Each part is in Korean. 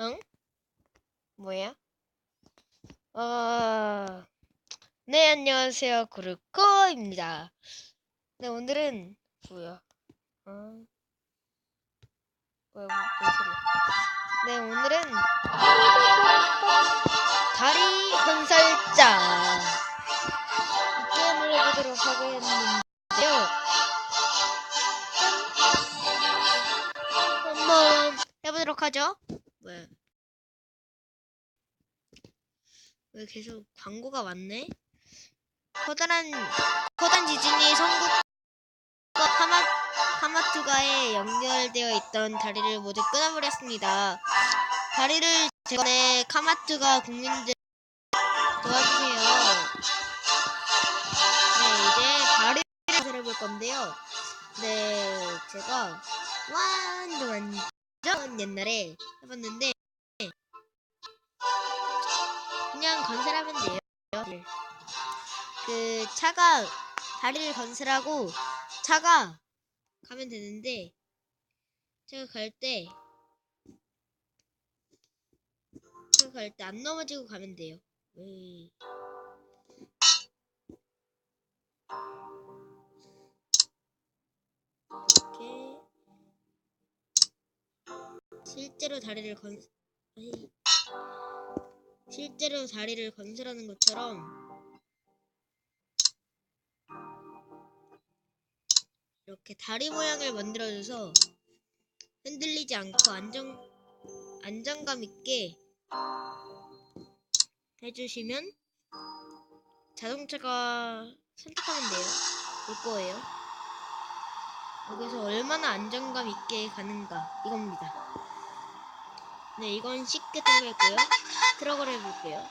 응? 뭐야? 네, 안녕하세요. 구르코입니다. 네, 오늘은, 뭐야? 어, 뭔 소리야? 네, 오늘은, 다리 건설자. 이 게임을 해보도록 하겠는데요. 한번 해보도록 하죠. 왜 계속 광고가 왔네? 커다란 지진이 성국과 카마투가에 연결되어 있던 다리를 모두 끊어버렸습니다. 다리를 재건해 카마투가 국민들 도와주세요. 네, 이제 다리를 건설해볼 건데요. 네, 제가 완전 옛날에 해봤는데 그냥 건설하면 돼요. 그 다리를 건설하고 차가 가면 되는데 제가 갈 때 안 넘어지고 가면 돼요. 이렇게 실제로 다리를 건설하는 것처럼 이렇게 다리 모양을 만들어줘서 흔들리지 않고 안정감 있게 해주시면 자동차가 선택하면 돼요. 올 거예요. 여기서 얼마나 안정감 있게 가는가 이겁니다. 네, 이건 쉽게 통과했고요. 트럭을 해볼게요.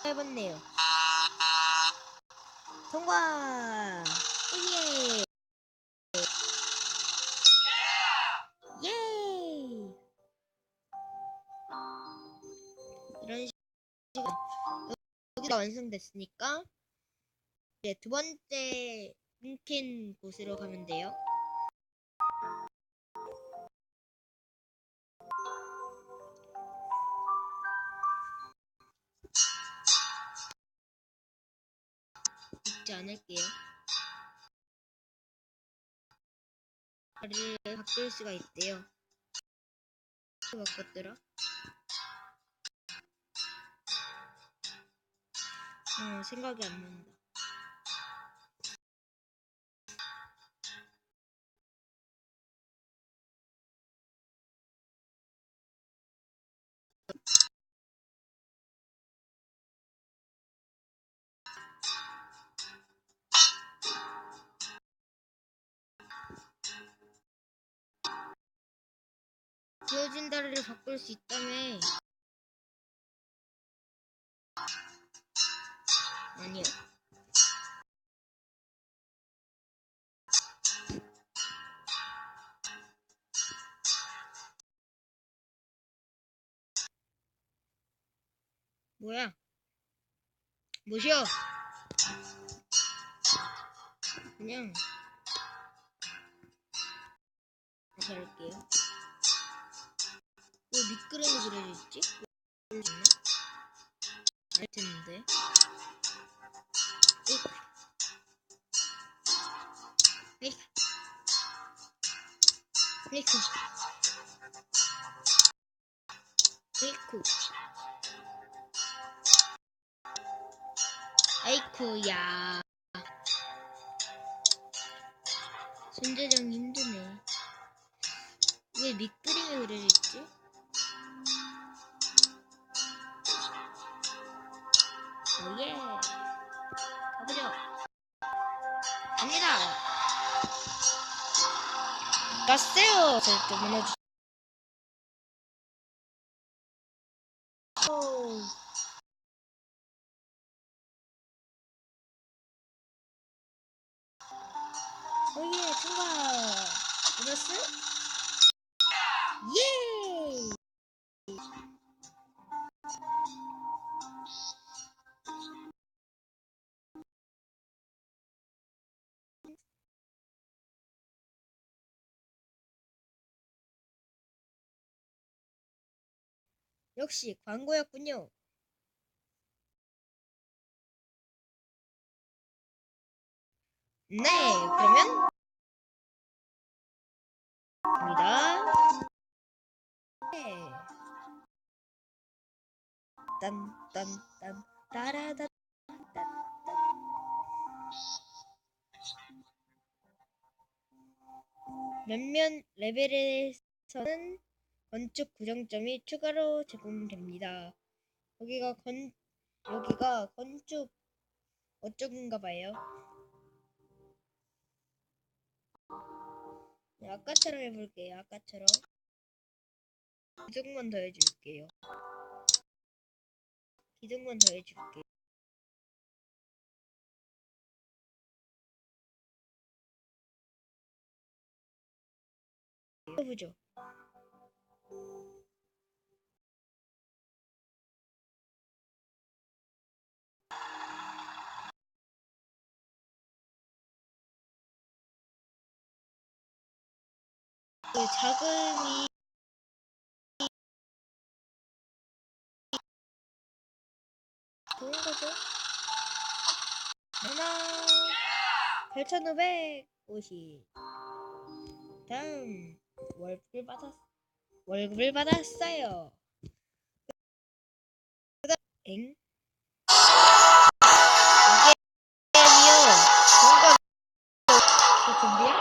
해봤네요. 통과! 예! 예! 이런 식으로 여기가 완성됐으니까 이제 두 번째 끊긴 곳으로 가면 돼요. 잊지 않을게요. 다리를 바꿀 수가 있대요. 바꿨더라? 생각이 안 난다. 지워진 다리를 바꿀 수 있다며. 아니요. 뭐야? 뭐시여? 그냥 다시 할게요. 왜 밑그림이 그려져 있지? 모르겠네. 알 텐데. 에이크. 에이크. 에이크. 아이쿠야. 손재정 힘드네. 왜 밑그림이 그려져 있지? 오예. 가보죠. 갑니다. 가세요. 저좀 무너지. 오예, 통과. 보너스? 예. 역시 광고였군요. 네, 그러면 입니다. 네. 딴딴딴 따라다 몇몇 레벨에서는 건축 구성점이 추가로 제공됩니다. 여기가 건축 어쩌군가 봐요. 네, 아까처럼 해볼게요. 아까처럼 기둥만 더 해줄게요. 기둥만 더 해줄게요. 해보죠. 그 자금이 좋은 거죠? 하나 8,550. 다음 월급을 받았어요. 엥? 이게 아니요. 뭔가 좋던데요?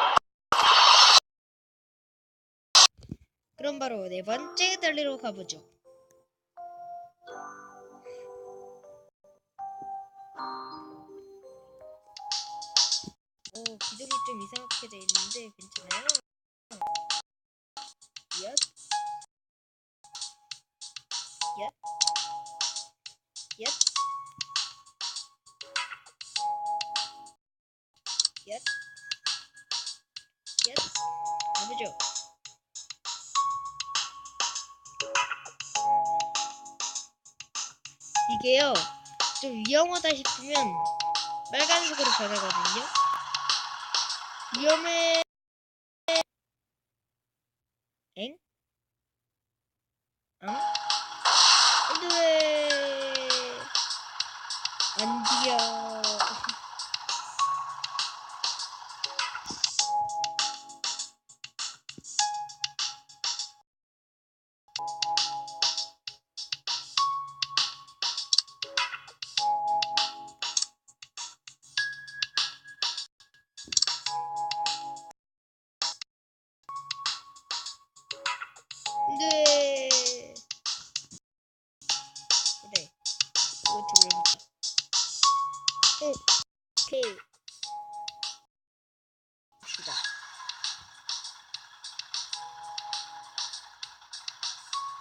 그럼 바로 네 번째 달리로 가보죠. 기둥이 좀 이상하게 돼 있는데 괜찮아요? 얏, 얏, 얏, 얏, 얏. 가보죠. 이게요, 좀 위험하다 싶으면 빨간색으로 변하거든요. 위험해. 엥? 응? 안돼. 안 뛰어. 안돼. 그래. 이거 들어보자. 오케이. 갑시다.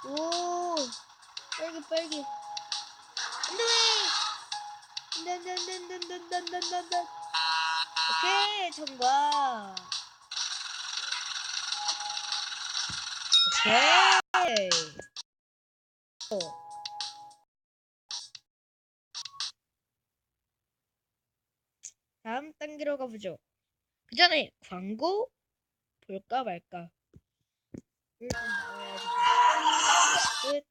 오, 빨리. 안돼. 오케이, 통과. 오케이. 다음 단계로 가보죠. 그 전에 광고 볼까 말까. 일단 나와야지. 끝.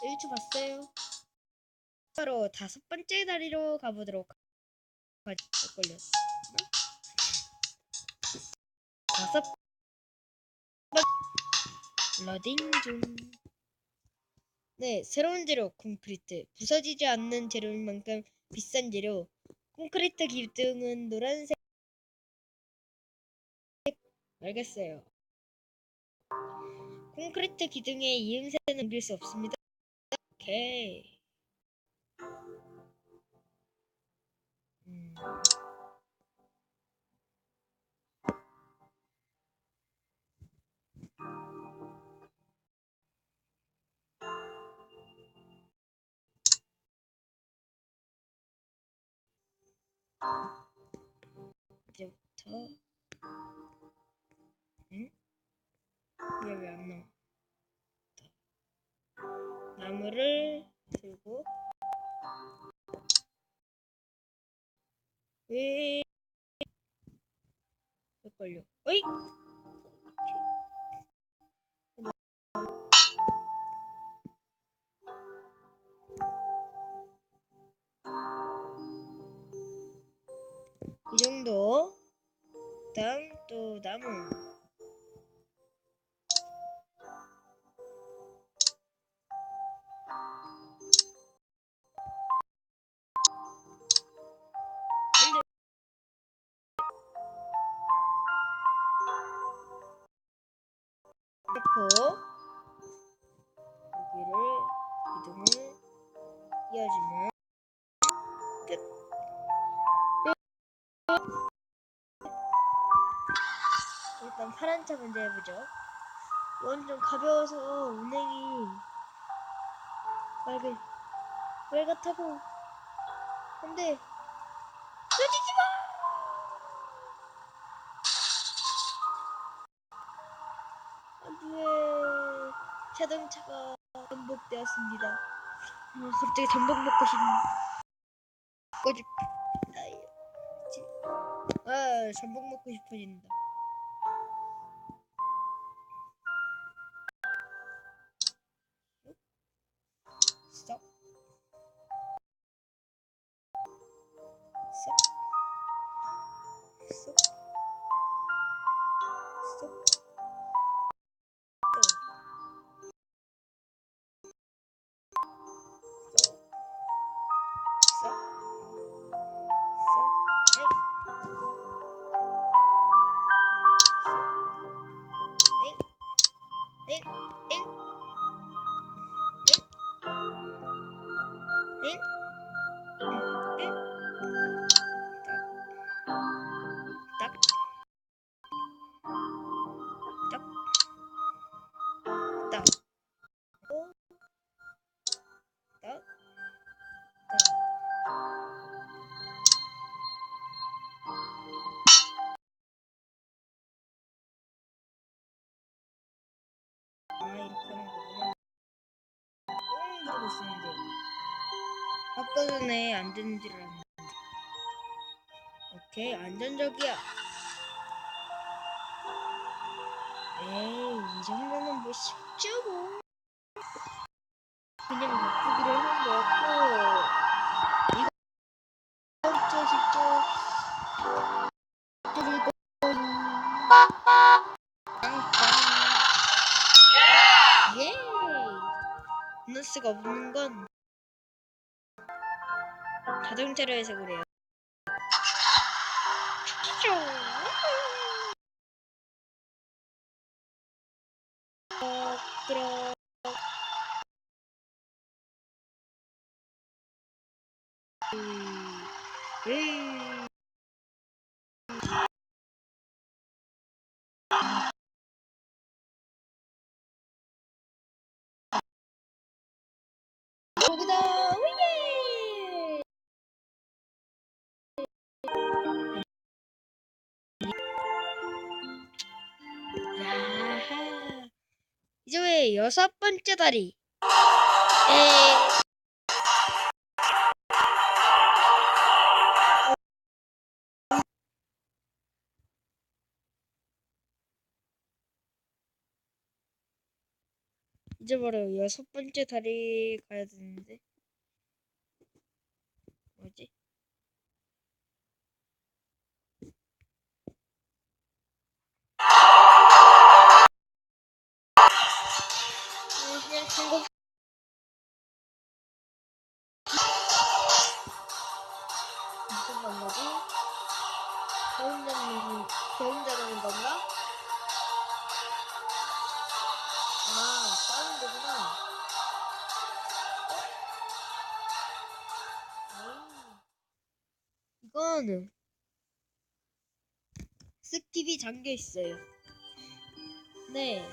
1초 봤어요. 바로 다섯 번째 다리로 가보도록 하죠. 걸렸어. 다섯 번 러딩 중. 네, 새로운 재료 콘크리트. 부서지지 않는 재료인 만큼 비싼 재료. 콘크리트 기둥은 노란색. 알겠어요. 콘크리트 기둥의 이음새는 옮길 수 없습니다. 오케이. 이제부터 응? 왜 안 나와? 나무를 들고 왜 걸려? 어이? 정도. 다음 또 나무. 놓고 여기를 이동을 이어주면 끝. 일단 파란 차 먼저 해보죠. 이건 좀 가벼워서 운행이 빨갛다고. 근데 쏘지지 마! 안돼. 자동차가 전복되었습니다. 갑자기 전복 먹고 싶. 전복 먹고 싶어진다. 스톱. 스톱. 스톱. 스톱. 이렇게 하는 거구나. 그러고 있었는데 아까 전에 안 되는 줄 알았는데. 오케이, 안전적이야. 에이, 이 정도는 뭐 쉽죠 뭐. 그냥 바꾸기로 한 거였고. 이것도 쉽죠. 그리고 예! 보너스가 없는 건 자동차로 해서 그래요. 들어. 여기다. 예! 야하. 이제 왜 6번째 다리? 에. 이제 바로 6번째 다리 가야 되는데. 뭐지? 그냥 한국. 무슨 방법이? 배운다는 건가? 싸는 거구나. 이거는 스킵이 잠겨 있어요. 네,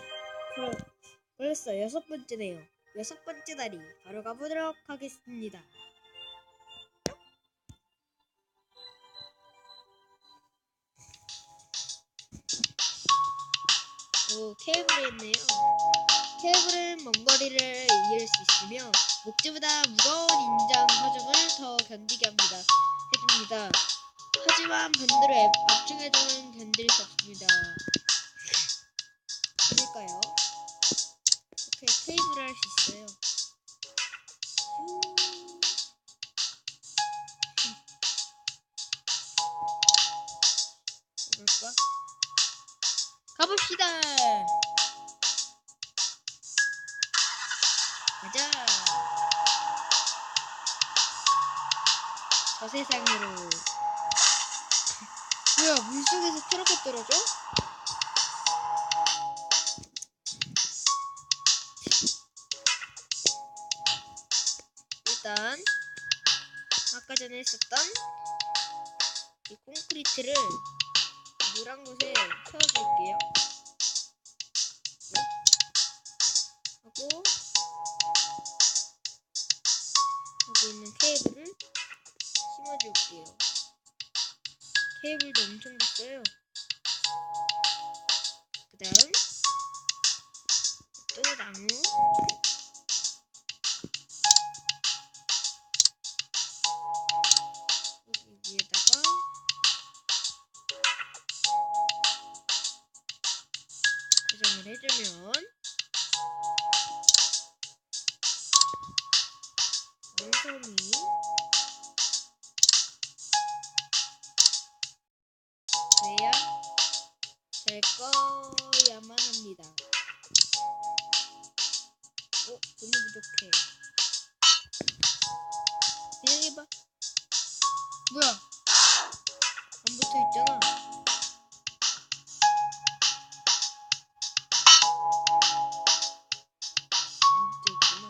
벌써 6번째네요. 6번째 다리 바로 가보도록 하겠습니다. 오, 케이블이 있네요. 케이블은 먼 거리를 이을 수 있으며 목재보다 무거운 인장 화정을 더 견디게 해줍니다. 하지만 반대로 압중해도는 견딜 수 없습니다. 그럴까요? 이렇게 케이블을 할 수 있어요. 좋아. 가봅시다. 가자. 저 세상으로. 뭐야, 물속에서 트럭이 떨어져? 일단 아까 전에 했었던 이 콘크리트를 물 한 곳에 채워줄게요. 네. 하고 여기 있는 케이블을 심어줄게요. 케이블도 엄청 됐어요. 그 다음 또 나무, 여기 위에다가 고정을 해주면 완성이 돼야 될 거야만 합니다. 돈이 부족해. 그냥 해봐. 뭐야? 안 붙어있잖아. 안 붙어있구나.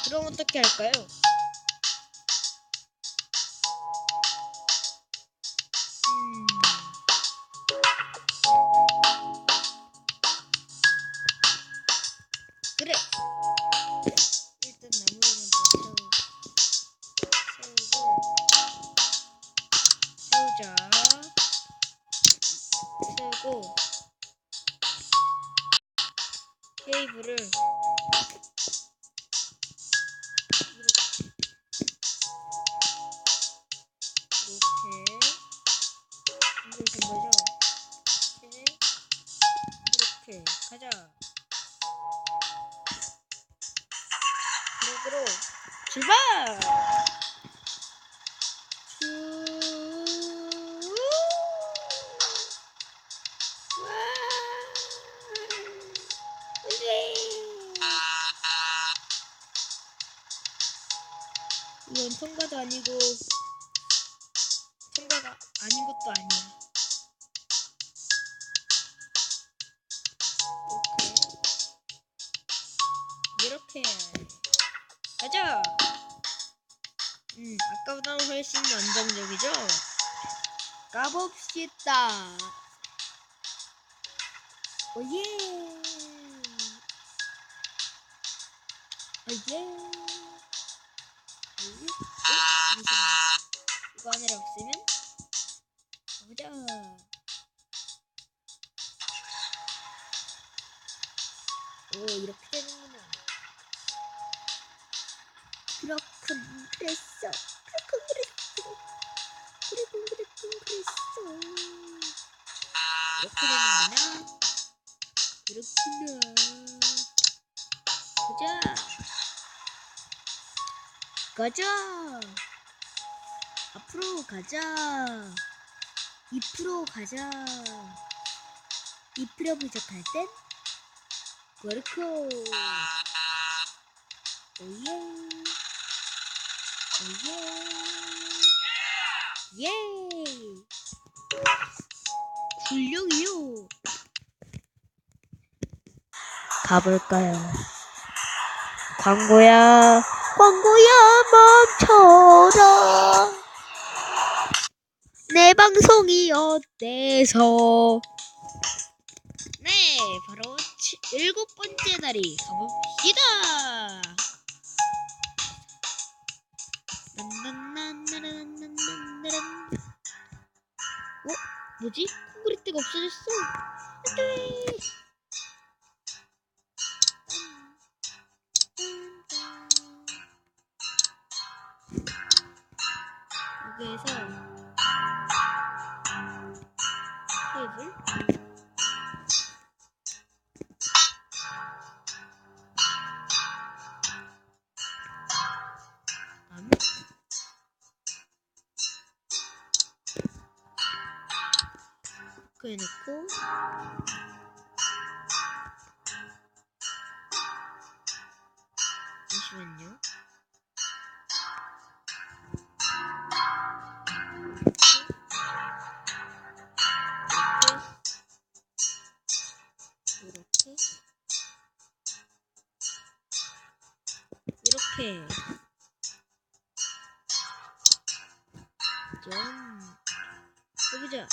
그럼 어떻게 할까요? 그래! 일단 나무를 먼저 세우고 케이블을 이렇게 연결된 거죠? 이렇게 가자. 그리고 출발! 이건 통과도 아니고 통과가 아닌 것도 아니야. 이렇게 가자. 아까보다는 훨씬 안정적이죠? 가봅시다. 오예. 오예. 잠시만. 이거 하나를 없애면 가보자. 오, 이렇게 되는구나. 그렇군, 그랬어. 이렇게 되는구나. 그렇구나. 가자. 앞으로 가자. 2% 가자. 2% 부족할 땐 그렇고. 오예. 오예. 예. 훌륭해요. 가볼까요? 광고야 멈춰라. 내 방송이 어때서? 네, 바로 7번째 날이 가봅시다. 뭐지? 콘크리트가 없어졌어. 안돼. 여기에서 테이블 이렇게 해놓고 잠시만요. 이렇게 좀 해보자.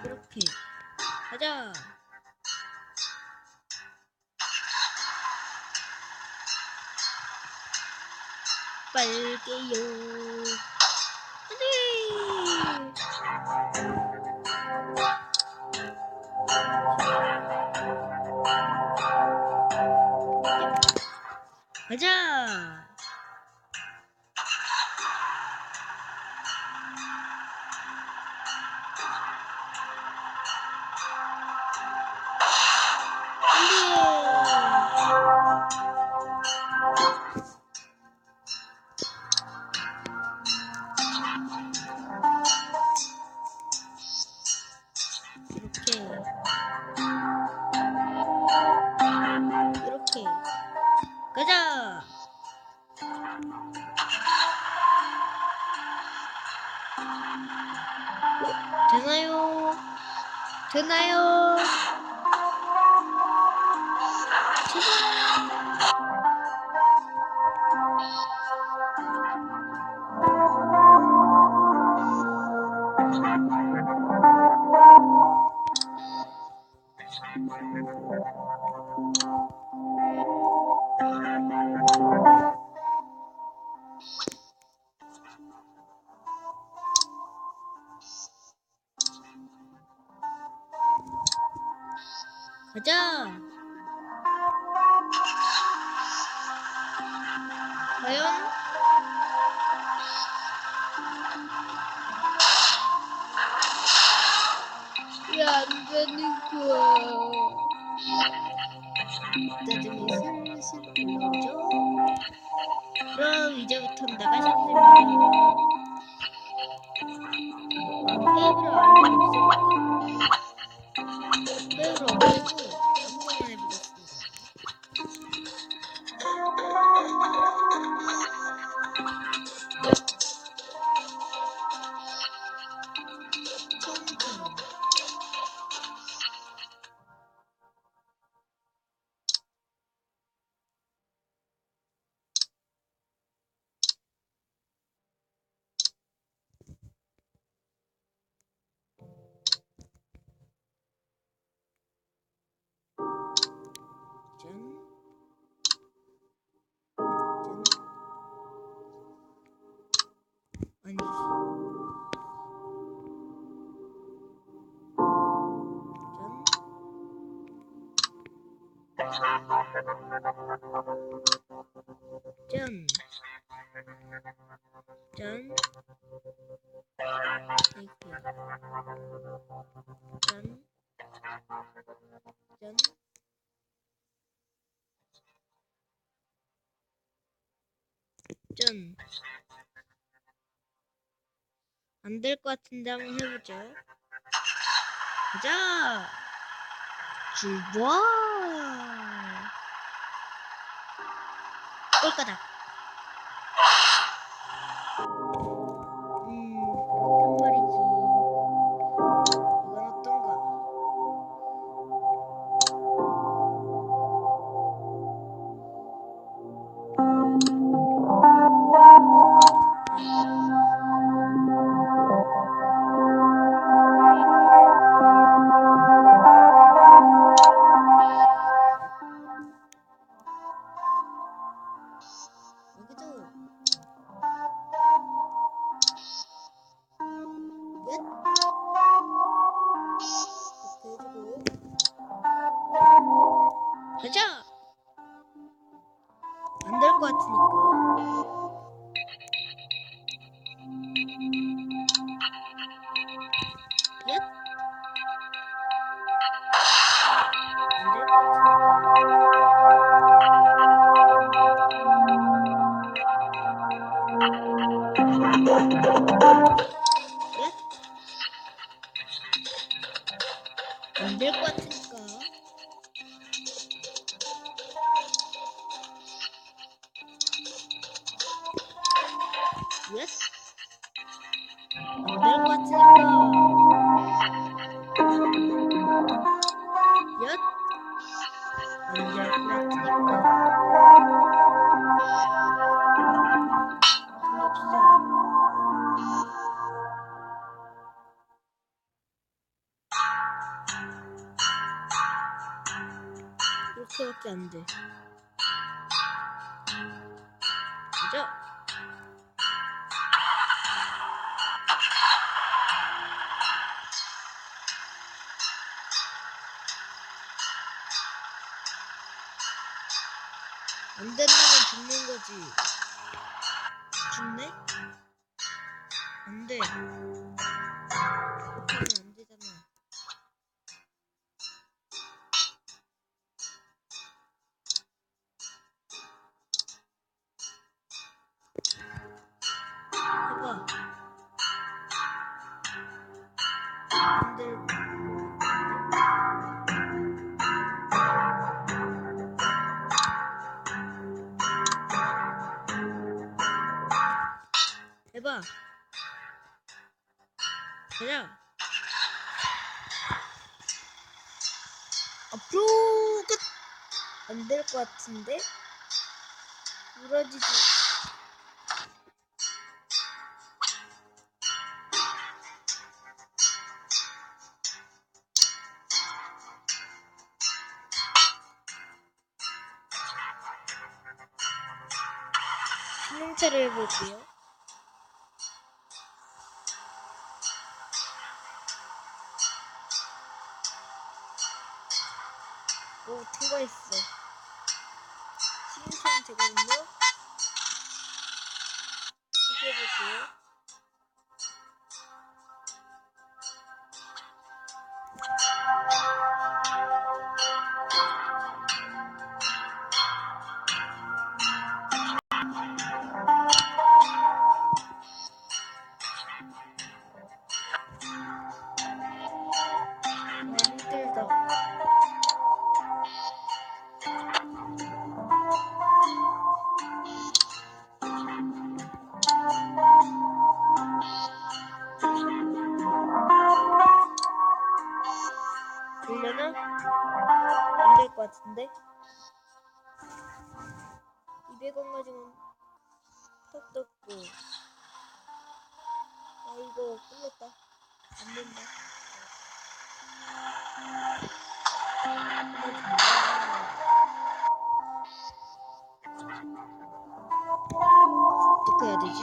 이렇게 가자. 빨개요. 안돼. 가자. 이렇게 가자. 되나요? 되나요? 가자. 과연? 왜 안 되는 거야? 짜증이 슬슬 올라오죠? 그럼 이제부터 나가셔도 됩니다. 테이블을 완전 없애볼까? 테이블을 없애고 아무거나 해보겠습니다. 처음처럼. 짠. 아니. 짠. 짠. 이렇게. 짠. 짠. 짠. 안 될 것 같은데 한번 해보죠. 가자. 출발. 꼴까닥. 그렇단 말이지. 이건 어떤가? 안 될 것 같으니까. 왜? 안 될 것 같으니까. 엿? 안 될 것 같으니까. 이렇게밖에 안 돼. 그죠? 안 된다면 죽는 거지. 죽네? 안 돼. 그렇게 하면 안 되잖아. 해봐. 안 될. 해봐. 가자. 앞으로 끝. 안 될 것 같은데? 부러지지. 신용차를 해볼게요. 오, 통과했어. 신용차는 되거든요. 다시 해볼게요. 힘들다. 되려나? 안 될 것 같은데? 200원 가지고는 턱 떴고. 아, 이거 끝났다. 안 된다. 어떻게 해야 되지?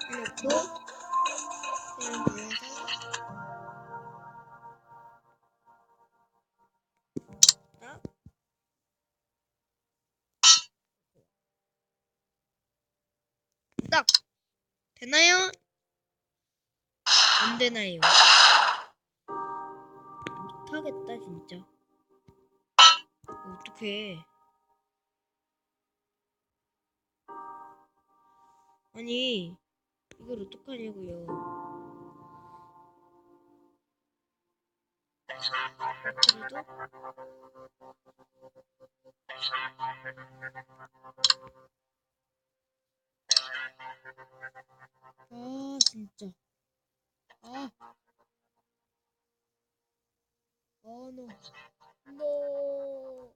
이렇게 딱 되나요? 안 되나요? 못하겠다 진짜. 어떡해. 아니 이걸 어떡하냐고요. 그래도 아 진짜 아 노.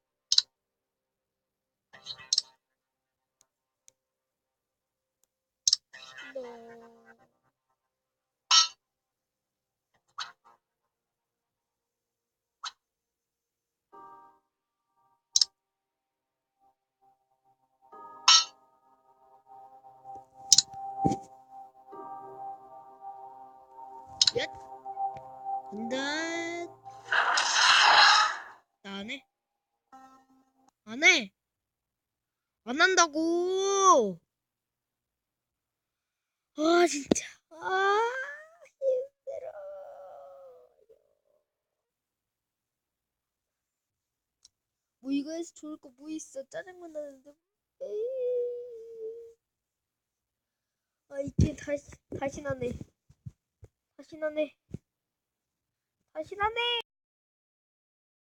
얏! 간다. 나 안 해. 안 해. 안 한다고. 아, 진짜. 아, 힘들어. 뭐 이거 해서 좋을 거 뭐 있어. 짜증만 나는데. 에이. 아, 이게 다시 나네. 다시 나네. 다시 나네.